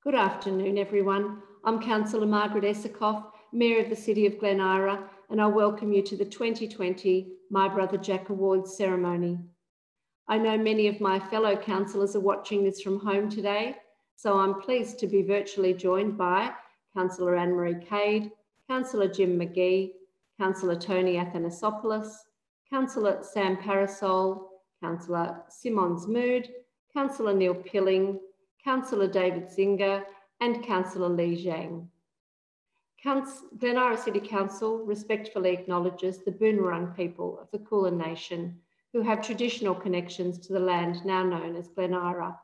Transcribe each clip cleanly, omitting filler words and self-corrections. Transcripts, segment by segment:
Good afternoon, everyone. I'm Councillor Margaret Esakoff, Mayor of the City of Glen Eira, and I welcome you to the 2020 My Brother Jack Awards ceremony. I know many of my fellow councillors are watching this from home today, so I'm pleased to be virtually joined by Councillor Anne-Marie Cade, Councillor Jim McGee, Councillor Tony Athanasopoulos, Councillor Sam Parasol, Councillor Simons Mood, Councillor Neil Pilling, Councillor David Zinger and Councillor Li Zhang. Glen Eira City Council respectfully acknowledges the Boonwurrung people of the Kulin Nation who have traditional connections to the land now known as Glen Eira.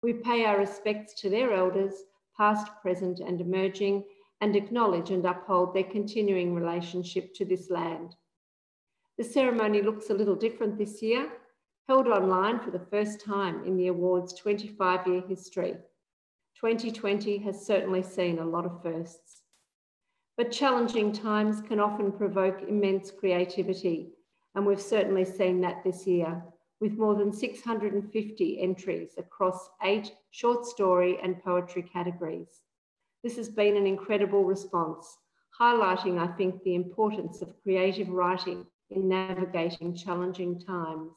We pay our respects to their elders, past, present and emerging, and acknowledge and uphold their continuing relationship to this land. The ceremony looks a little different this year, held online for the first time in the award's 25-year history. 2020 has certainly seen a lot of firsts. But challenging times can often provoke immense creativity, and we've certainly seen that this year, with more than 650 entries across 8 short story and poetry categories. This has been an incredible response, highlighting, I think, the importance of creative writing in navigating challenging times.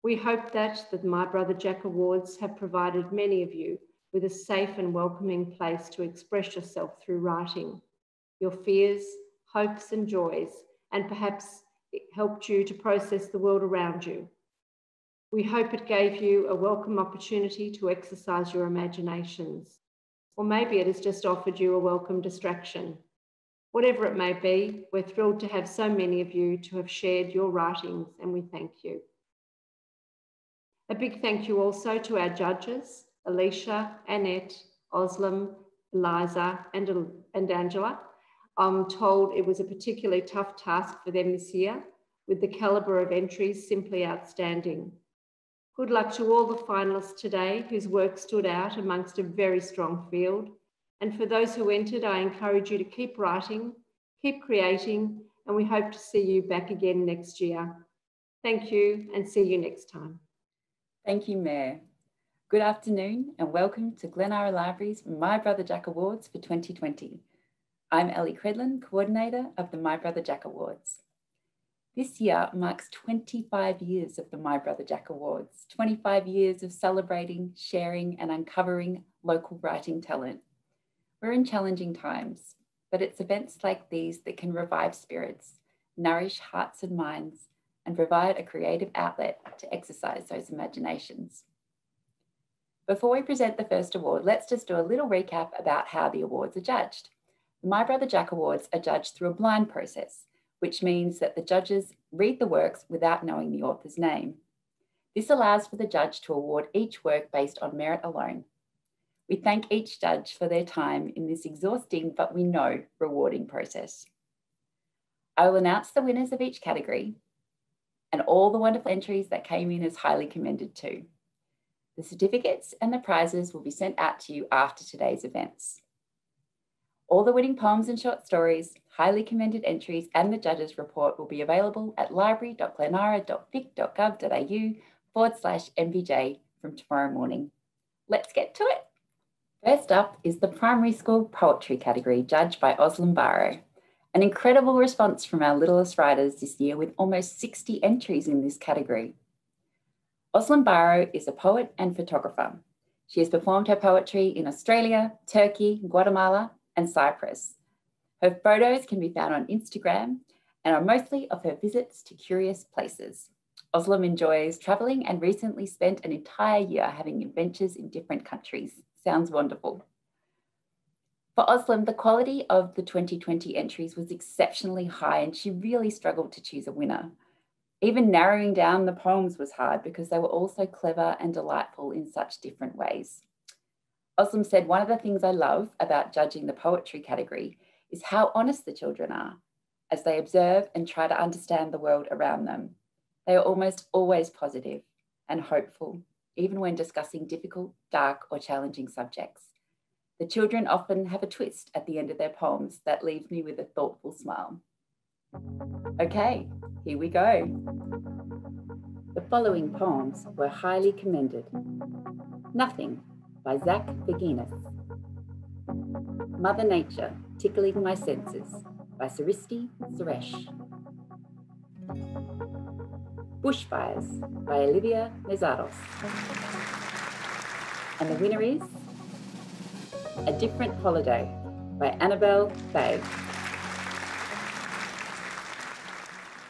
We hope that the My Brother Jack Awards have provided many of you with a safe and welcoming place to express yourself through writing, your fears, hopes and joys, and perhaps it helped you to process the world around you. We hope it gave you a welcome opportunity to exercise your imaginations, or maybe it has just offered you a welcome distraction. Whatever it may be, we're thrilled to have so many of you to have shared your writings, and we thank you. A big thank you also to our judges, Alicia, Annette, Oslam, Eliza and Angela. I'm told it was a particularly tough task for them this year, with the calibre of entries simply outstanding. Good luck to all the finalists today whose work stood out amongst a very strong field. And for those who entered, I encourage you to keep writing, keep creating, and we hope to see you back again next year. Thank you and see you next time. Thank you, Mayor. Good afternoon and welcome to Glen Eira Libraries My Brother Jack Awards for 2020. I'm Ellie Credlin, Coordinator of the My Brother Jack Awards. This year marks 25 years of the My Brother Jack Awards, 25 years of celebrating, sharing and uncovering local writing talent. We're in challenging times, but it's events like these that can revive spirits, nourish hearts and minds, and provide a creative outlet to exercise those imaginations. Before we present the first award, let's just do a little recap about how the awards are judged. The My Brother Jack Awards are judged through a blind process, which means that the judges read the works without knowing the author's name. This allows for the judge to award each work based on merit alone. We thank each judge for their time in this exhausting, but we know rewarding process. I will announce the winners of each category and all the wonderful entries that came in as highly commended too. The certificates and the prizes will be sent out to you after today's events. All the winning poems and short stories, highly commended entries and the judges' report will be available at library.gleneira.vic.gov.au/MBJ from tomorrow morning. Let's get to it. First up is the primary school poetry category judged by Oslam Barrow. An incredible response from our littlest writers this year with almost 60 entries in this category. Oslam Barrow is a poet and photographer. She has performed her poetry in Australia, Turkey, Guatemala, and Cyprus. Her photos can be found on Instagram and are mostly of her visits to curious places. Oslam enjoys traveling and recently spent an entire year having adventures in different countries. Sounds wonderful. For Oslam, the quality of the 2020 entries was exceptionally high and she really struggled to choose a winner. Even narrowing down the poems was hard because they were all so clever and delightful in such different ways. Oslam said, "One of the things I love about judging the poetry category is how honest the children are as they observe and try to understand the world around them. They are almost always positive and hopeful, even when discussing difficult, dark or challenging subjects. The children often have a twist at the end of their poems that leaves me with a thoughtful smile." Okay, here we go. The following poems were highly commended. Nothing by Zach Beginis. Mother Nature, Tickling My Senses by Saristi Suresh. Bushfires by Olivia Nezaros. And the winner is A Different Holiday by Annabelle Bay.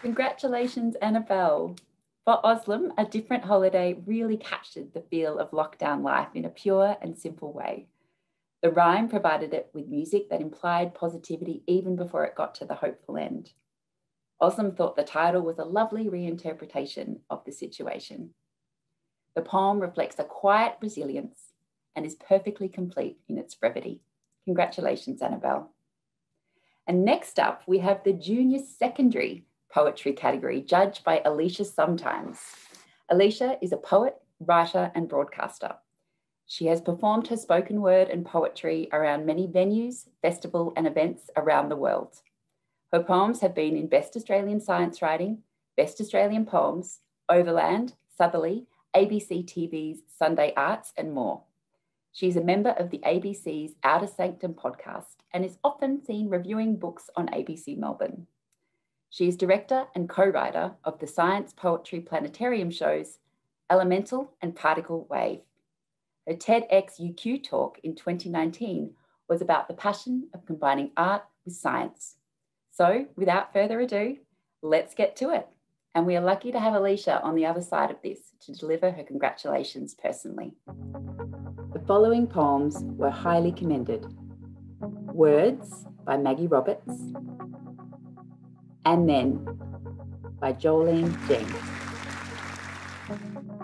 Congratulations, Annabelle. For Oslam, A Different Holiday really captured the feel of lockdown life in a pure and simple way. The rhyme provided it with music that implied positivity even before it got to the hopeful end. Oslam thought the title was a lovely reinterpretation of the situation. The poem reflects a quiet resilience and is perfectly complete in its brevity. Congratulations, Annabelle. And next up, we have the Junior Secondary Poetry category, judged by Alicia Sometimes. Alicia is a poet, writer, and broadcaster. She has performed her spoken word and poetry around many venues, festivals, and events around the world. Her poems have been in Best Australian Science Writing, Best Australian Poems, Overland, Southerly, ABC TV's Sunday Arts, and more. She's a member of the ABC's Outer Sanctum podcast and is often seen reviewing books on ABC Melbourne. She is director and co-writer of the Science Poetry Planetarium shows Elemental and Particle Wave. Her TEDx UQ talk in 2019 was about the passion of combining art with science. So without further ado, let's get to it. And we are lucky to have Alicia on the other side of this to deliver her congratulations personally. The following poems were highly commended. Words by Maggie Roberts, And Then by Jolene Jeng.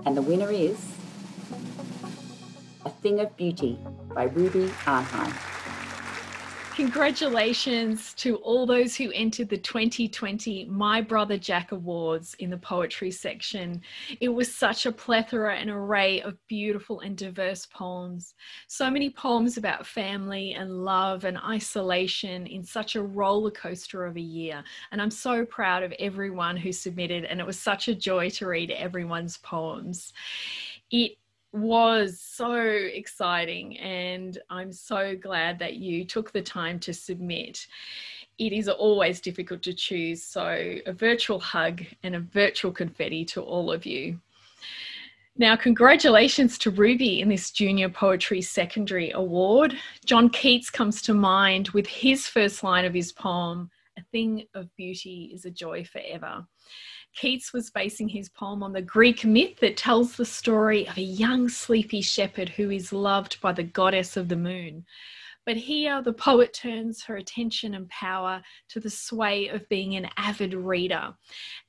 And the winner is A Thing of Beauty by Ruby Arnheim. Congratulations to all those who entered the 2020 My Brother Jack Awards in the poetry section. It was such a plethora and array of beautiful and diverse poems. So many poems about family and love and isolation in such a roller coaster of a year. And I'm so proud of everyone who submitted, and it was such a joy to read everyone's poems. It was so exciting, and I'm so glad that you took the time to submit. It is always difficult to choose, so a virtual hug and a virtual confetti to all of you. Now, congratulations to Ruby in this Junior Poetry Secondary Award. John Keats comes to mind with his first line of his poem, A Thing of Beauty is a Joy Forever. Keats was basing his poem on the Greek myth that tells the story of a young sleepy shepherd who is loved by the goddess of the moon. But here the poet turns her attention and power to the sway of being an avid reader.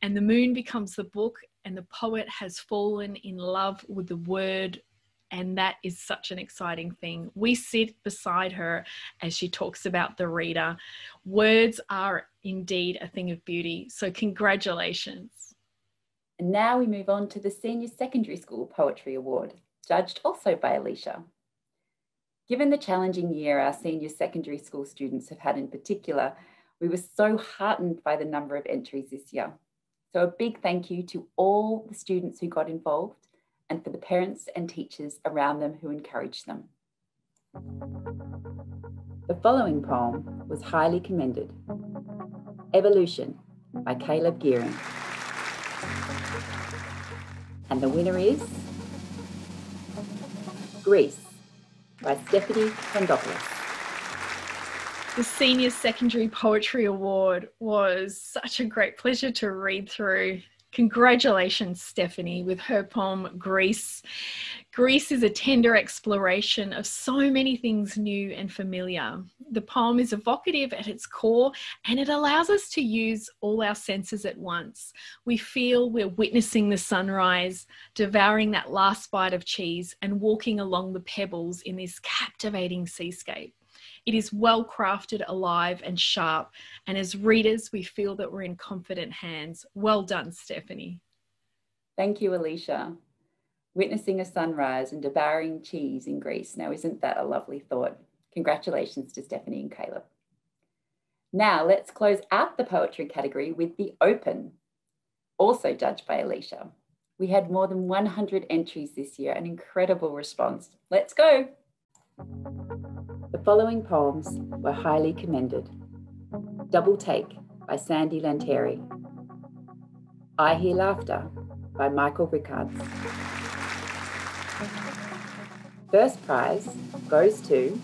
And the moon becomes the book, and the poet has fallen in love with the word. And that is such an exciting thing. We sit beside her as she talks about the reader. Words are indeed a thing of beauty. So congratulations. And now we move on to the Senior Secondary School Poetry Award, judged also by Alicia. Given the challenging year our senior secondary school students have had in particular, we were so heartened by the number of entries this year. So a big thank you to all the students who got involved, and for the parents and teachers around them who encouraged them. The following poem was highly commended. Evolution by Caleb Gearing. And the winner is Greece by Stephanie Kondopoulos. The Senior Secondary Poetry Award was such a great pleasure to read through. Congratulations, Stephanie, with her poem, Greece. Greece is a tender exploration of so many things new and familiar. The poem is evocative at its core, and it allows us to use all our senses at once. We feel we're witnessing the sunrise, devouring that last bite of cheese, and walking along the pebbles in this captivating seascape. It is well crafted, alive and sharp. And as readers, we feel that we're in confident hands. Well done, Stephanie. Thank you, Alicia. Witnessing a sunrise and devouring cheese in Greece. Now, isn't that a lovely thought? Congratulations to Stephanie and Caleb. Now let's close out the poetry category with the Open, also judged by Alicia. We had more than 100 entries this year, an incredible response. Let's go. The following poems were highly commended. Double Take by Sandy Lanteri. I Hear Laughter by Michael Rickards. First prize goes to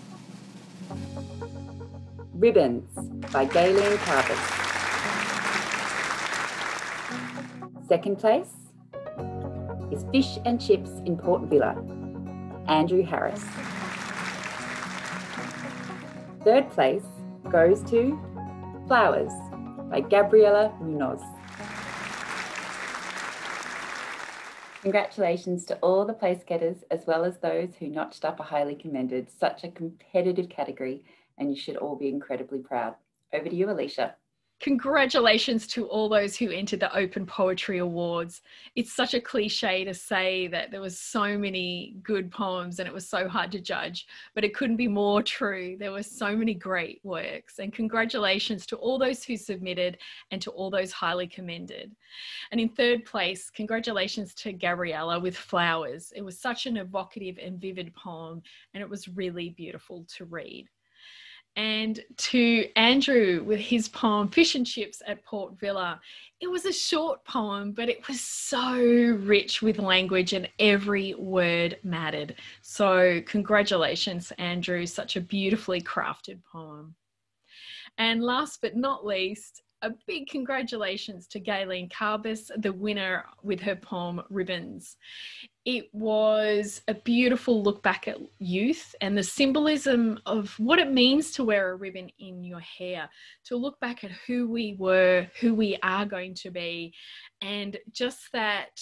Ribbons by Glen Eira. Second place is Fish and Chips in Port Vila, Andrew Harris. Third place goes to Flowers by Gabriela Munoz. Congratulations to all the place getters, as well as those who notched up a highly commended. Such a competitive category, and you should all be incredibly proud. Over to you, Alicia. Congratulations to all those who entered the Open Poetry Awards. It's such a cliche to say that there was so many good poems and it was so hard to judge, but it couldn't be more true. There were so many great works, and congratulations to all those who submitted and to all those highly commended. And in third place, congratulations to Gabriella with Flowers. It was such an evocative and vivid poem, and it was really beautiful to read. And to Andrew with his poem Fish and Chips at Port Vila. It was a short poem, but it was so rich with language and every word mattered. So congratulations, Andrew, such a beautifully crafted poem. And last but not least, a big congratulations to Galen Carbis, the winner with her poem Ribbons. It was a beautiful look back at youth and the symbolism of what it means to wear a ribbon in your hair, to look back at who we were, who we are going to be, and just that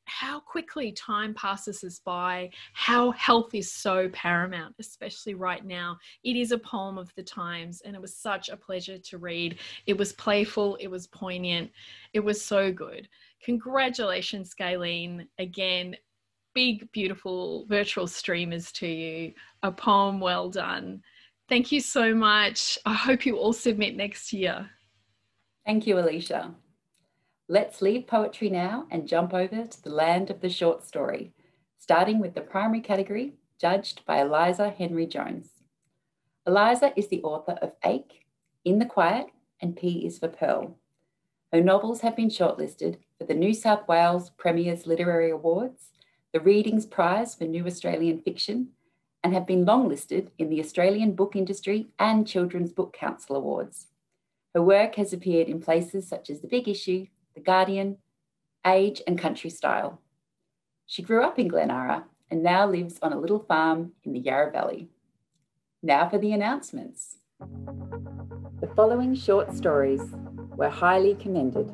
how quickly time passes us by, how health is so paramount, especially right now. It is a poem of the times, and it was such a pleasure to read. It was playful, it was poignant, it was so good. Congratulations, Galen. Again, big, beautiful virtual streamers to you. A poem well done. Thank you so much. I hope you all submit next year. Thank you, Alicia. Let's leave poetry now and jump over to the land of the short story, starting with the primary category, judged by Eliza Henry Jones. Eliza is the author of Ache, In the Quiet, and P is for Pearl. Her novels have been shortlisted for the New South Wales Premier's Literary Awards, the Readings Prize for New Australian Fiction, and have been longlisted in the Australian Book Industry and Children's Book Council Awards. Her work has appeared in places such as The Big Issue, The Guardian, Age and Country Style. She grew up in Glen Eira and now lives on a little farm in the Yarra Valley. Now for the announcements. The following short stories were highly commended.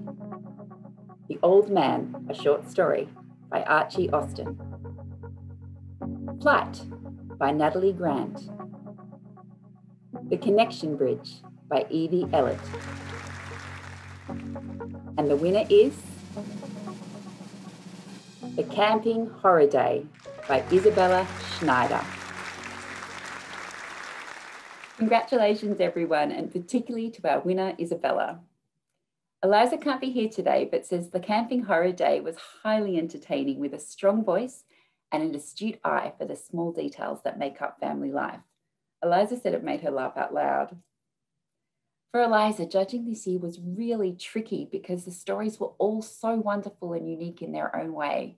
The Old Man, a short story by Archie Austin. Flight by Natalie Grant. The Connection Bridge by Evie Ellett. And the winner is The Camping Horror Day by Isabella Schneider. Congratulations, everyone, and particularly to our winner, Isabella. Eliza can't be here today, but says The Camping Horror Day was highly entertaining with a strong voice and an astute eye for the small details that make up family life. Eliza said it made her laugh out loud. For Eliza, judging this year was really tricky because the stories were all so wonderful and unique in their own way.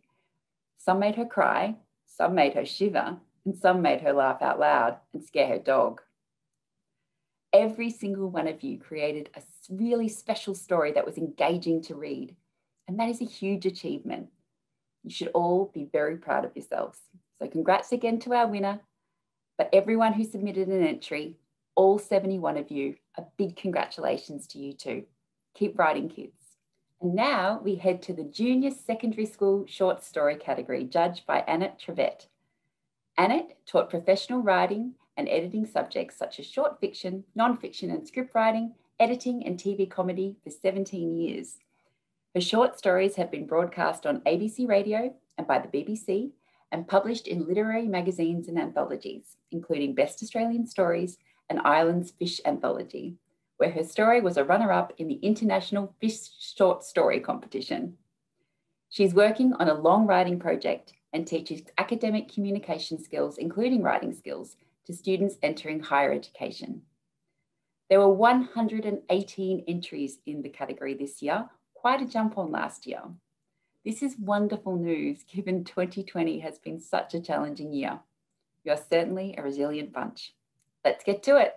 Some made her cry, some made her shiver, and some made her laugh out loud and scare her dog. Every single one of you created a really special story that was engaging to read, and that is a huge achievement. You should all be very proud of yourselves. So congrats again to our winner, but everyone who submitted an entry, all 71 of you, a big congratulations to you too. Keep writing, kids. And now we head to the Junior Secondary School Short Story category, judged by Annette Trevette. Annette taught professional writing and editing subjects such as short fiction, non-fiction and script writing, editing and TV comedy for 17 years. Her short stories have been broadcast on ABC Radio and by the BBC and published in literary magazines and anthologies, including Best Australian Stories and Ireland's Fish Anthology, where her story was a runner-up in the International Fish Short Story Competition. She's working on a long writing project and teaches academic communication skills, including writing skills, to students entering higher education. There were 118 entries in the category this year, quite a jump on last year. This is wonderful news given 2020 has been such a challenging year. You're certainly a resilient bunch. Let's get to it.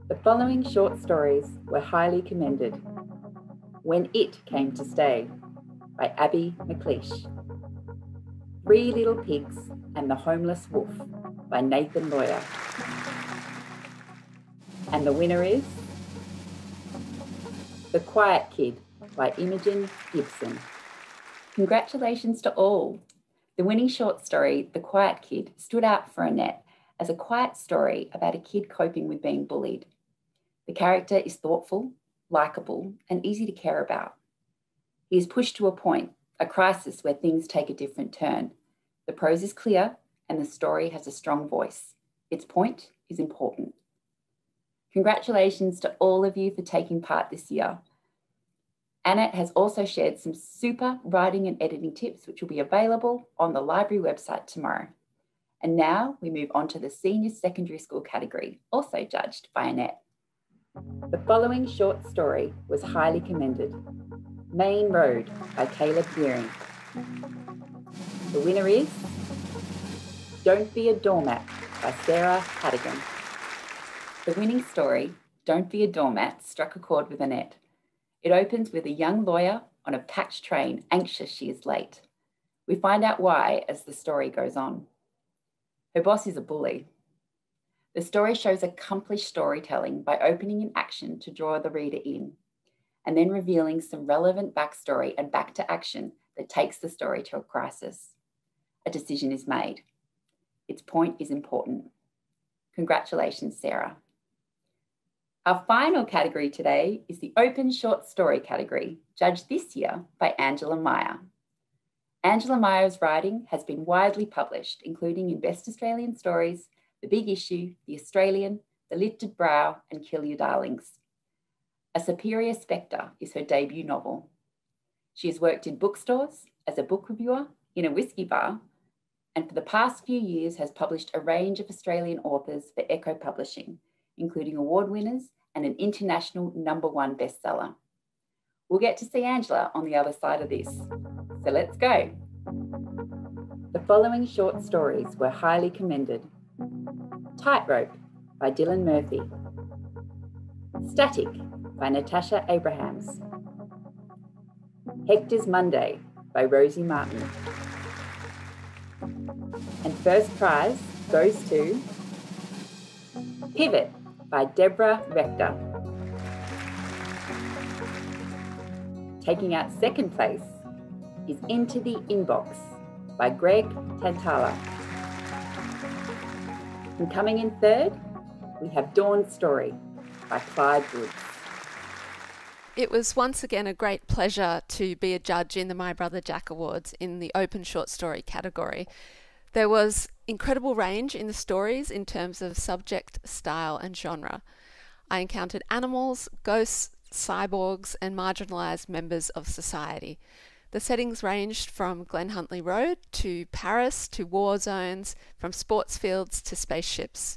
The following short stories were highly commended. When It Came to Stay by Abby McLeish. Three Little Pigs and the Homeless Wolf by Nathan Lawyer. And the winner is The Quiet Kid by Imogen Gibson. Congratulations to all. The winning short story, The Quiet Kid, stood out for Annette as a quiet story about a kid coping with being bullied. The character is thoughtful, likeable, and easy to care about. He is pushed to a point, a crisis where things take a different turn. The prose is clear and the story has a strong voice. Its point is important. Congratulations to all of you for taking part this year. Annette has also shared some super writing and editing tips which will be available on the library website tomorrow. And now we move on to the senior secondary school category, also judged by Annette. The following short story was highly commended. Main Road by Caleb Gearing. The winner is Don't Be a Doormat by Sarah Hadigan. The winning story, Don't Be a Doormat, struck a chord with Annette. It opens with a young lawyer on a packed train, anxious she is late. We find out why as the story goes on. Her boss is a bully. The story shows accomplished storytelling by opening in action to draw the reader in, and then revealing some relevant backstory and back to action that takes the story to a crisis. A decision is made. Its point is important. Congratulations, Sarah. Our final category today is the open short story category, judged this year by Angela Meyer. Angela Meyer's writing has been widely published, including in Best Australian Stories, The Big Issue, The Australian, The Lifted Brow, and Kill Your Darlings. A Superior Spectre is her debut novel. She has worked in bookstores, as a book reviewer, in a whiskey bar, and for the past few years has published a range of Australian authors for Echo Publishing, including award winners and an international #1 bestseller. We'll get to see Angela on the other side of this. So let's go. The following short stories were highly commended. Tightrope by Dylan Murphy. Static by Natasha Abrahams. Hector's Monday by Rosie Martin. And first prize goes to Pivot by Deborah Rector. Taking out second place is Into the Inbox by Greg Tantala. And coming in third, we have Dawn's Story by Clyde Woods. It was once again a great pleasure to be a judge in the My Brother Jack Awards in the open short story category. There was incredible range in the stories in terms of subject, style and genre. I encountered animals, ghosts, cyborgs and marginalised members of society. The settings ranged from Glen Huntly Road to Paris to war zones, from sports fields to spaceships.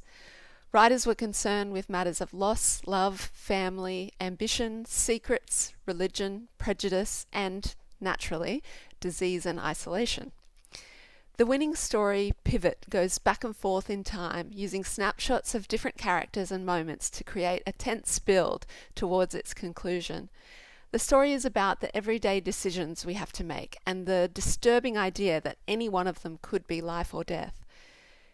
Writers were concerned with matters of loss, love, family, ambition, secrets, religion, prejudice and, naturally, disease and isolation. The winning story, Pivot, goes back and forth in time, using snapshots of different characters and moments to create a tense build towards its conclusion. The story is about the everyday decisions we have to make and the disturbing idea that any one of them could be life or death.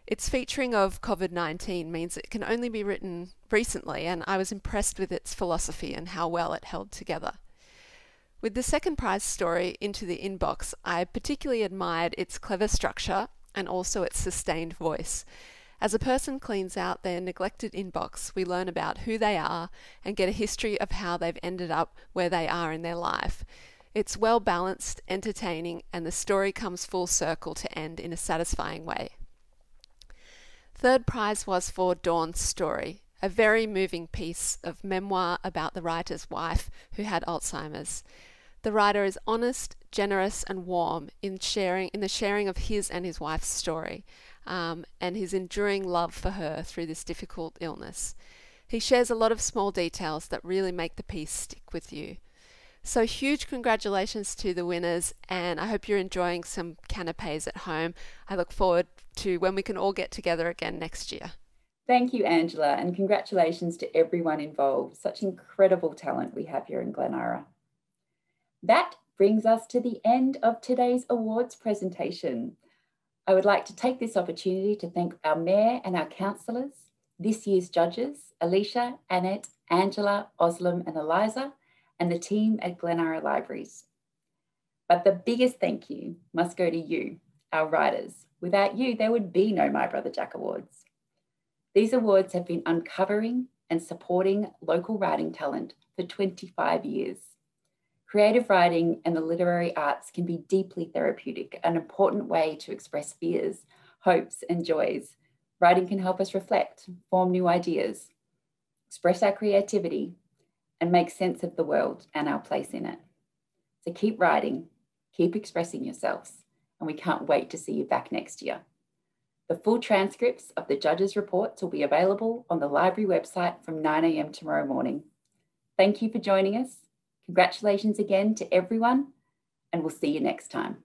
Its featuring of COVID-19 means it can only be written recently, and I was impressed with its philosophy and how well it held together. With the second prize story, Into the Inbox, I particularly admired its clever structure and also its sustained voice. As a person cleans out their neglected inbox, we learn about who they are and get a history of how they've ended up where they are in their life. It's well balanced, entertaining, and the story comes full circle to end in a satisfying way. Third prize was for Dawn's Story, a very moving piece of memoir about the writer's wife who had Alzheimer's. The writer is honest, generous and warm in the sharing of his and his wife's story, and his enduring love for her through this difficult illness. He shares a lot of small details that really make the piece stick with you. So huge congratulations to the winners, and I hope you're enjoying some canapes at home. I look forward to when we can all get together again next year. Thank you, Angela, and congratulations to everyone involved. Such incredible talent we have here in Glen Eira. That brings us to the end of today's awards presentation. I would like to take this opportunity to thank our Mayor and our councillors, this year's judges, Alicia, Annette, Angela, Oslam and Eliza, and the team at Glen Eira Libraries. But the biggest thank you must go to you, our writers. Without you, there would be no My Brother Jack Awards. These awards have been uncovering and supporting local writing talent for 25 years. Creative writing and the literary arts can be deeply therapeutic, an important way to express fears, hopes, and joys. Writing can help us reflect, form new ideas, express our creativity, and make sense of the world and our place in it. So keep writing, keep expressing yourselves, and we can't wait to see you back next year. The full transcripts of the judges' reports will be available on the library website from 9 a.m. tomorrow morning. Thank you for joining us. Congratulations again to everyone, and we'll see you next time.